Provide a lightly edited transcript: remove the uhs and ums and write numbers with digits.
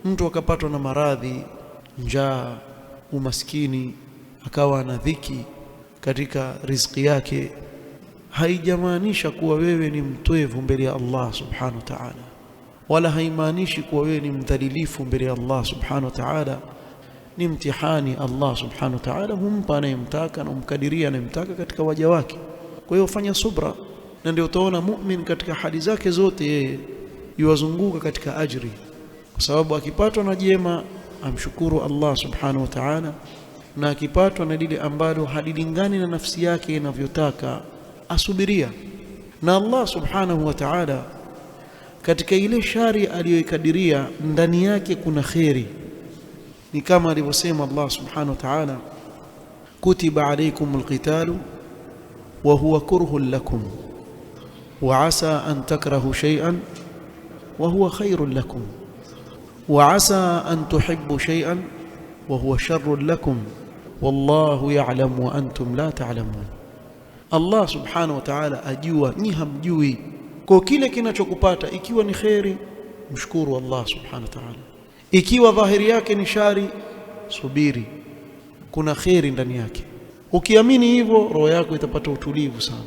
Mtu akapatwa na maradhi, njaa, umaskini, akawa na dhiki katika riziki yake, haijamaanisha kuwa wewe ni mtwevu mbele ya Allah subhanahu wa ta'ala, wala haimaanishi kuwa wewe ni mdhalilifu mbele ya Allah subhanahu wa ta'ala. Ni mtihani Allah subhanahu wa ta'ala humpa anayemtaka na umkadiria anayemtaka katika waja wake. Kwa hiyo fanya subra, na ndio utaona mu'min katika hali zake zote yeye yuwazunguka katika ajri, kwa sababu akipatwa na jema amshukuru Allah subhanahu wa ta'ala, na akipatwa na lile ambalo halilingani na nafsi yake inavyotaka asubiria. Na Allah subhanahu wa ta'ala katika ile shari aliyoikadiria ndani yake kuna khairi. Ni kama alivyosema Allah subhanahu wa ta'ala, kutiba alaykumul qitalu wa huwa kurhun lakum wa asa an takrahu shay'an wa huwa khairun lakum wa asa an tuhibbu shay'an wa huwa sharrun lakum wallahu ya'lamu wa antum la ta'lamun. Allah subhanahu wa ta'ala ajua, nyi hamjui. Kwa kile kinachokupata ikiwa ni khairi, mshukuru Allah subhanahu wa ta'ala. Ikiwa dhahiri yake ni shari, subiri, kuna khairi ndani yake. Ukiamini hivyo, roho yako itapata utulivu sana.